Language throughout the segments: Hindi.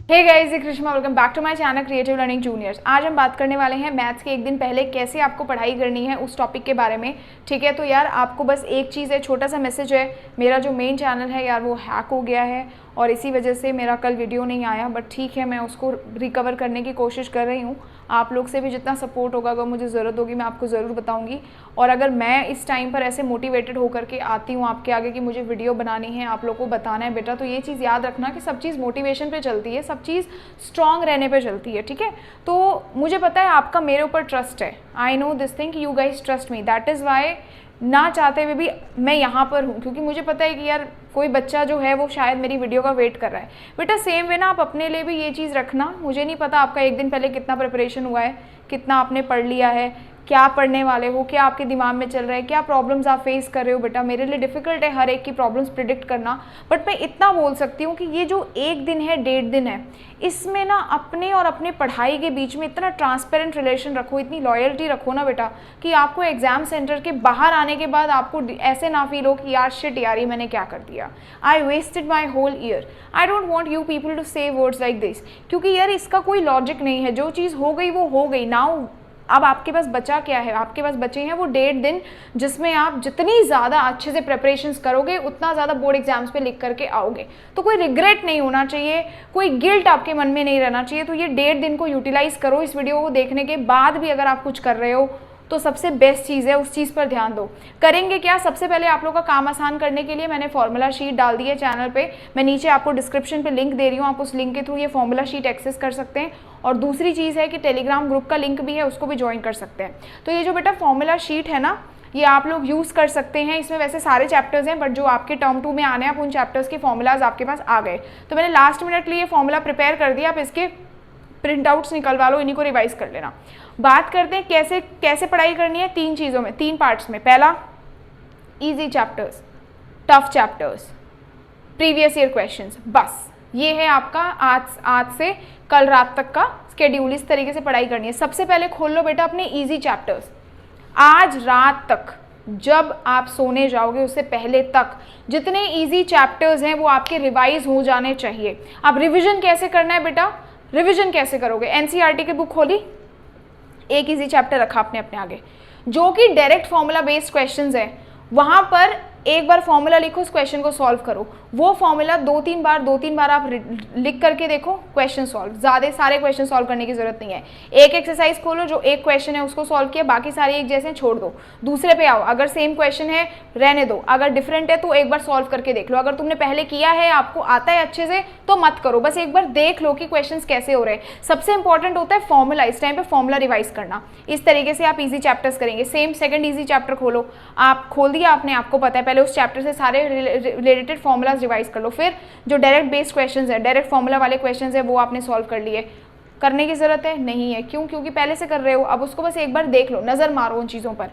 हे गाइस, ये Krishna, welcome back to my channel creative learning juniors. आज हम बात करने वाले हैं मैथ्स के एक दिन पहले कैसे आपको पढ़ाई करनी है उस टॉपिक के बारे में। ठीक है, तो यार आपको बस एक चीज़ है, छोटा सा मैसेज है। मेरा जो मेन चैनल है यार वो हैक हो गया है और इसी वजह से मेरा कल वीडियो नहीं आया, बट ठीक है, मैं उसको रिकवर करने की कोशिश कर रही हूँ। आप लोग से भी जितना सपोर्ट होगा, अगर मुझे ज़रूरत होगी मैं आपको ज़रूर बताऊँगी। और अगर मैं इस टाइम पर ऐसे मोटिवेटेड होकर के आती हूँ आपके आगे कि मुझे वीडियो बनानी है, आप लोग को बताना है बेटा, तो ये चीज़ याद रखना कि सब चीज़ मोटिवेशन पे चलती है, सब चीज़ स्ट्रॉन्ग रहने पे चलती है। ठीक है, तो मुझे पता है आपका मेरे ऊपर ट्रस्ट है। I know this thing, you guys trust me, that is why ना चाहते हुए भी मैं यहाँ पर हूँ, क्योंकि मुझे पता है कि यार कोई बच्चा जो है वो शायद मेरी वीडियो का वेट कर रहा है। बेटा सेम वे ना आप अपने लिए भी ये चीज़ रखना। मुझे नहीं पता आपका एक दिन पहले कितना प्रिपरेशन हुआ है, कितना आपने पढ़ लिया है, क्या पढ़ने वाले हो, क्या आपके दिमाग में चल रहा है, क्या प्रॉब्लम्स आप फेस कर रहे हो। बेटा मेरे लिए डिफ़िकल्ट है हर एक की प्रॉब्लम्स प्रिडिक्ट करना, बट मैं इतना बोल सकती हूँ कि ये जो एक दिन है, 1.5 दिन है, इसमें ना अपने और अपने पढ़ाई के बीच में इतना ट्रांसपेरेंट रिलेशन रखो, इतनी लॉयल्टी रखो ना बेटा, कि आपको एग्जाम सेंटर के बाहर आने के बाद आपको ऐसे ना फील हो कि यार शिट यार ये मैंने क्या कर दिया, I wasted my whole year. I don't want you people to say words like this, क्योंकि यार इसका कोई लॉजिक नहीं है। जो चीज़ हो गई वो हो गई। नाउ अब आपके पास बचा क्या है? आपके पास बचे हैं वो 1.5 दिन, जिसमें आप जितनी ज़्यादा अच्छे से प्रिपरेशंस करोगे उतना ज़्यादा बोर्ड एग्जाम्स पे लिख करके आओगे। तो कोई रिग्रेट नहीं होना चाहिए, कोई गिल्ट आपके मन में नहीं रहना चाहिए। तो ये 1.5 दिन को यूटिलाइज़ करो। इस वीडियो को देखने के बाद भी अगर आप कुछ कर रहे हो तो सबसे बेस्ट चीज़ है, उस चीज़ पर ध्यान दो। करेंगे क्या? सबसे पहले आप लोग का काम आसान करने के लिए मैंने फॉर्मूला शीट डाल दी है चैनल पे। मैं नीचे आपको डिस्क्रिप्शन पे लिंक दे रही हूँ, आप उस लिंक के थ्रू ये फॉर्मूला शीट एक्सेस कर सकते हैं। और दूसरी चीज़ है कि टेलीग्राम ग्रुप का लिंक भी है, उसको भी ज्वाइन कर सकते हैं। तो ये जो बेटा फॉर्मूला शीट है ना, ये आप लोग यूज़ कर सकते हैं। इसमें वैसे सारे चैप्टर्स हैं, बट जो आपके टर्म 2 में आने हैं, आप उन चैप्टर्स के फॉर्मूलाज आपके पास आ गए। तो मैंने लास्ट मिनट लिए फॉर्मूला प्रिपेयर कर दिया, आप इसके प्रिंट आउट्स निकलवा लो, इन्हीं को रिवाइज कर लेना। बात करते हैं कैसे कैसे पढ़ाई करनी है। 3 चीज़ों में, 3 पार्ट्स में। पहला, easy chapters, tough chapters, previous year questions. बस ये है आपका आज से कल रात तक का स्केड्यूल। इस तरीके से पढ़ाई करनी है। सबसे पहले खोल लो बेटा अपने इजी चैप्टर्स। आज रात तक जब आप सोने जाओगे उससे पहले तक जितने इजी चैप्टर्स हैं वो आपके रिवाइज हो जाने चाहिए। अब रिविजन कैसे करना है बेटा? रिवीजन कैसे करोगे? एनसीईआरटी की बुक खोली, एक इजी चैप्टर रखा आपने अपने आगे, जो कि डायरेक्ट फॉर्मूला बेस्ड क्वेश्चंस है। वहां पर एक बार फॉर्मूला लिखो, उस क्वेश्चन को सॉल्व करो। वो फॉर्मूला 2-3 बार आप लिख करके देखो, क्वेश्चन सॉल्व। ज़्यादा सारे क्वेश्चन सॉल्व करने की जरूरत नहीं है। एक एक्सरसाइज खोलो, जो एक क्वेश्चन है उसको सॉल्व किया, बाकी सारे एक जैसे छोड़ दो। दूसरे पे आओ, अगर सेम क्वेश्चन है रहने दो, अगर डिफरेंट है तो एक बार सॉल्व करके देख लो। अगर तुमने पहले किया है, आपको आता है अच्छे से, तो मत करो, बस एक बार देख लो कि क्वेश्चन कैसे हो रहे हैं। सबसे इंपॉर्टेंट होता है फॉर्मूला, इस टाइम पे फॉर्मूला रिवाइज करना। इस तरीके से आप इजी चैप्टर्स करेंगे। सेम सेकंड इजी चैप्टर खोलो, आप खोल दिया आपने, आपको पता है, पहले उस चैप्टर से सारे रिलेटेड फॉर्मूलाज रिवाइज कर लो। फिर जो डायरेक्ट बेस्ड क्वेश्चंस है, डायरेक्ट फॉर्मूला वाले क्वेश्चंस है, वो आपने सॉल्व कर लिए। करने की जरूरत है नहीं है, क्यों? क्योंकि पहले से कर रहे हो। अब उसको बस एक बार देख लो, नजर मारो उन चीजों पर।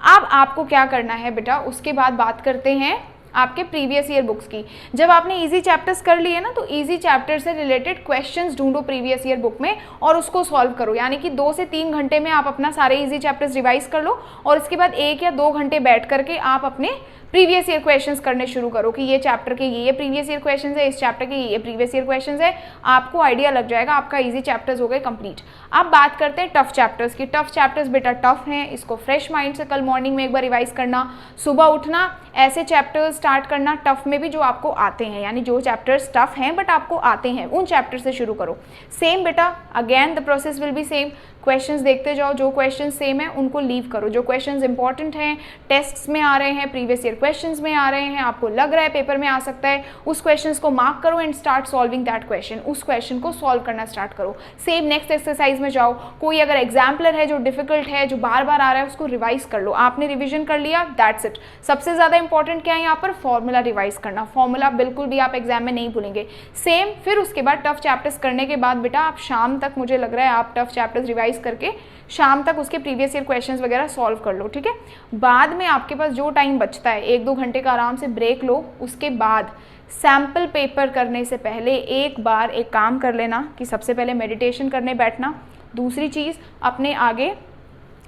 अब आपको क्या करना है बेटा, उसके बाद बात करते हैं आपके प्रीवियस ईयर बुक्स की। जब आपने इजी चैप्टर्स कर लिए ना, तो इजी चैप्टर से रिलेटेड क्वेश्चंस ढूंढो प्रीवियस ईयर बुक में और उसको सॉल्व करो। यानी कि 2 से 3 घंटे में आप अपना सारे इजी चैप्टर्स रिवाइज कर लो और इसके बाद 1 या 2 घंटे बैठ करके आप अपने प्रीवियस ईयर क्वेश्चंस करने शुरू करो कि ये चैप्टर के ये प्रीवियस ईयर क्वेश्चंस है, इस चैप्टर के ये प्रीवियस ईयर क्वेश्चंस है। आपको आइडिया लग जाएगा, आपका इजी चैप्टर्स हो गए कंप्लीट। अब बात करते हैं टफ चैप्टर्स की। टफ चैप्टर्स बेटा टफ हैं, इसको फ्रेश माइंड से कल मॉर्निंग में एक बार रिवाइज करना। सुबह उठना, ऐसे चैप्टर्स स्टार्ट करना टफ में भी जो आपको आते हैं, यानी जो चैप्टर्स टफ हैं बट आपको आते हैं, उन चैप्टर से शुरू करो। सेम बेटा, again the process will be same. Questions देखते जाओ, जो क्वेश्चंस सेम है उनको लीव करो। जो क्वेश्चंस इंपॉर्टेंट हैं, टेस्ट्स में आ रहे हैं, प्रीवियस ईयर क्वेश्चंस में आ रहे हैं, आपको लग रहा है पेपर में आ सकता है, उस क्वेश्चंस को मार्क करो and start solving that question. उस क्वेश्चन को सॉल्व करना स्टार्ट करो। सेम नेक्स्ट एक्सरसाइज में जाओ। कोई अगर एग्जाम्पलर है जो डिफिकल्ट है, जो बार बार आ रहा है, उसको रिवाइज कर लो। आपने रिविजन कर लिया, दैट्स इट। सबसे ज्यादा इंपॉर्टेंट क्या है यहाँ पर? फॉर्मूला रिवाइज करना। फॉर्मूला बिल्कुल भी आप एग्जाम में नहीं भूलेंगे। सेम फिर उसके बाद टफ चैप्टर्स करने के बाद बेटा आप शाम तक, मुझे लग रहा है आप टफ चैप्टर्स रिवाइज करके शाम तक उसके प्रीवियस ईयर क्वेश्चंस वगैरह सॉल्व कर लो। ठीक है, बाद में आपके पास जो टाइम बचता है, 1-2 घंटे का आराम से ब्रेक लो। उसके बाद सैम्पल पेपर करने से पहले एक बार एक काम कर लेना कि सबसे पहले मेडिटेशन करने बैठना। दूसरी चीज़, अपने आगे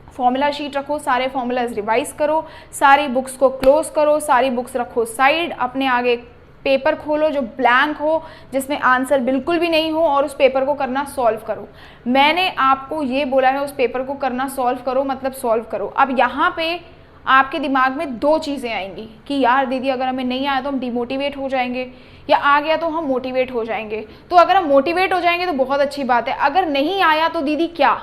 फॉर्मूला शीट रखो, सारे फॉर्मूलाज रिवाइज करो, सारी बुक्स को क्लोज करो, सारी बुक्स रखो साइड, अपने आगे पेपर खोलो जो ब्लैंक हो, जिसमें आंसर बिल्कुल भी नहीं हो, और उस पेपर को करना सॉल्व करो। मैंने आपको ये बोला है उस पेपर को करना सॉल्व करो, मतलब सॉल्व करो। अब यहाँ पे आपके दिमाग में दो चीज़ें आएंगी कि यार दीदी अगर हमें नहीं आया तो हम डिमोटिवेट हो जाएंगे, या आ गया तो हम मोटिवेट हो जाएंगे। तो अगर हम मोटिवेट हो जाएंगे तो बहुत अच्छी बात है, अगर नहीं आया तो दीदी क्या?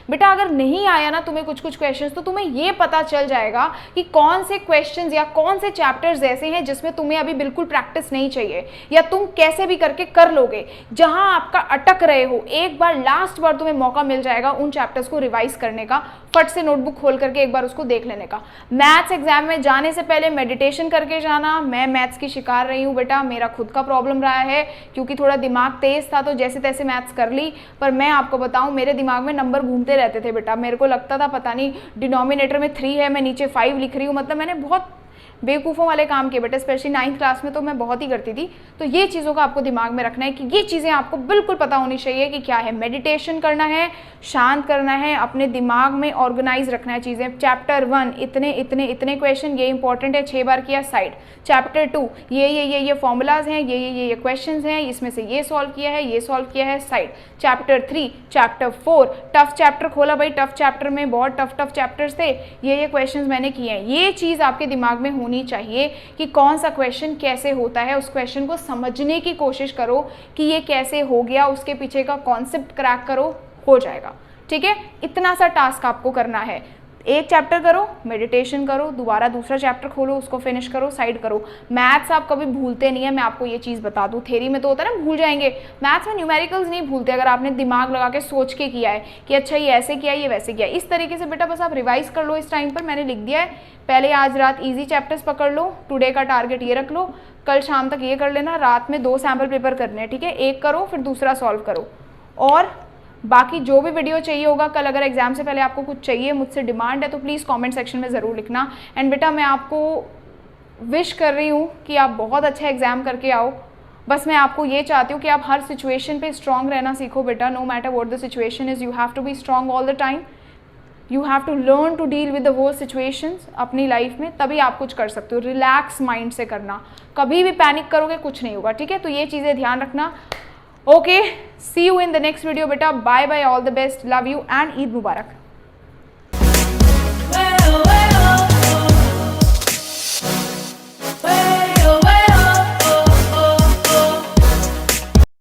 बेटा अगर नहीं आया ना तुम्हें कुछ कुछ क्वेश्चंस, तो तुम्हें ये पता चल जाएगा कि कौन से क्वेश्चंस या कौन से चैप्टर्स ऐसे हैं जिसमें तुम्हें अभी बिल्कुल प्रैक्टिस नहीं चाहिए, या तुम कैसे भी करके कर लोगे। जहां आपका अटक रहे हो, एक बार लास्ट बार तुम्हें मौका मिल जाएगा उन चैप्टर्स को रिवाइज करने का, फट से नोटबुक खोल करके एक बार उसको देख लेने का। मैथ्स एग्जाम में जाने से पहले मेडिटेशन करके जाना। मैं मैथ्स की शिकार रही हूँ बेटा, मेरा खुद का प्रॉब्लम रहा है, क्योंकि थोड़ा दिमाग तेज था तो जैसे तैसे मैथ्स कर ली। पर मैं आपको बताऊं, मेरे दिमाग में नंबर घूमते रहते थे बेटा। मेरे को लगता था पता नहीं डिनोमिनेटर में 3 है, मैं नीचे 5 लिख रही हूँ। मतलब मैंने बहुत बेवकूफ़ों वाले काम किए बेटा, स्पेशली 9th क्लास में तो मैं बहुत ही करती थी। तो ये चीज़ों का आपको दिमाग में रखना है कि ये चीज़ें आपको बिल्कुल पता होनी चाहिए कि क्या है। मेडिटेशन करना है, शांत करना है, अपने दिमाग में ऑर्गेनाइज रखना है चीज़ें। चैप्टर 1 इतने इतने इतने क्वेश्चन, ये इंपॉर्टेंट है, 6 बार किया साइड। चैप्टर 2 ये फॉर्मूलाज हैं, ये क्वेश्चन हैं, इसमें से ये सॉल्व किया है, ये सॉल्व किया है, side. Chapter 3 chapter 4 tough chapter खोला भाई, टफ चैप्टर में बहुत टफ चैप्टर्स थे, ये क्वेश्चंस मैंने किए हैं। ये चीज़ आपके दिमाग में होनी चाहिए कि कौन सा क्वेश्चन कैसे होता है। उस क्वेश्चन को समझने की कोशिश करो कि ये कैसे हो गया, उसके पीछे का कॉन्सेप्ट क्रैक करो, हो जाएगा। ठीक है, इतना सा टास्क आपको करना है। एक चैप्टर करो, मेडिटेशन करो, दोबारा दूसरा चैप्टर खोलो, उसको फिनिश करो, साइड करो। मैथ्स आप कभी भूलते नहीं है, मैं आपको ये चीज़ बता दूँ। थ्योरी में तो होता है ना भूल जाएंगे, मैथ्स में न्यूमेरिकल्स नहीं भूलते अगर आपने दिमाग लगा के सोच के किया है कि अच्छा ये ऐसे किया, ये वैसे किया। इस तरीके से बेटा बस आप रिवाइज कर लो। इस टाइम पर मैंने लिख दिया है, पहले आज रात ईजी चैप्टर्स पकड़ लो, टुडे का टारगेट ये रख लो, कल शाम तक ये कर लेना, रात में 2 सैम्पल पेपर करने हैं। ठीक है, एक करो फिर दूसरा सॉल्व करो। और बाकी जो भी वीडियो चाहिए होगा, कल अगर एग्जाम से पहले आपको कुछ चाहिए, मुझसे डिमांड है, तो प्लीज़ कमेंट सेक्शन में ज़रूर लिखना। एंड बेटा मैं आपको विश कर रही हूँ कि आप बहुत अच्छा एग्जाम करके आओ। बस मैं आपको ये चाहती हूँ कि आप हर सिचुएशन पे स्ट्रांग रहना सीखो बेटा। No matter what the situation is, you have to be strong all the time. You have to learn to deal with the worst situations अपनी लाइफ में, तभी आप कुछ कर सकते हो। रिलैक्स माइंड से करना, कभी भी पैनिक करोगे कुछ नहीं होगा। ठीक है, तो ये चीज़ें ध्यान रखना। Okay, see you in the next video beta. Bye bye, all the best, love you and Eid Mubarak.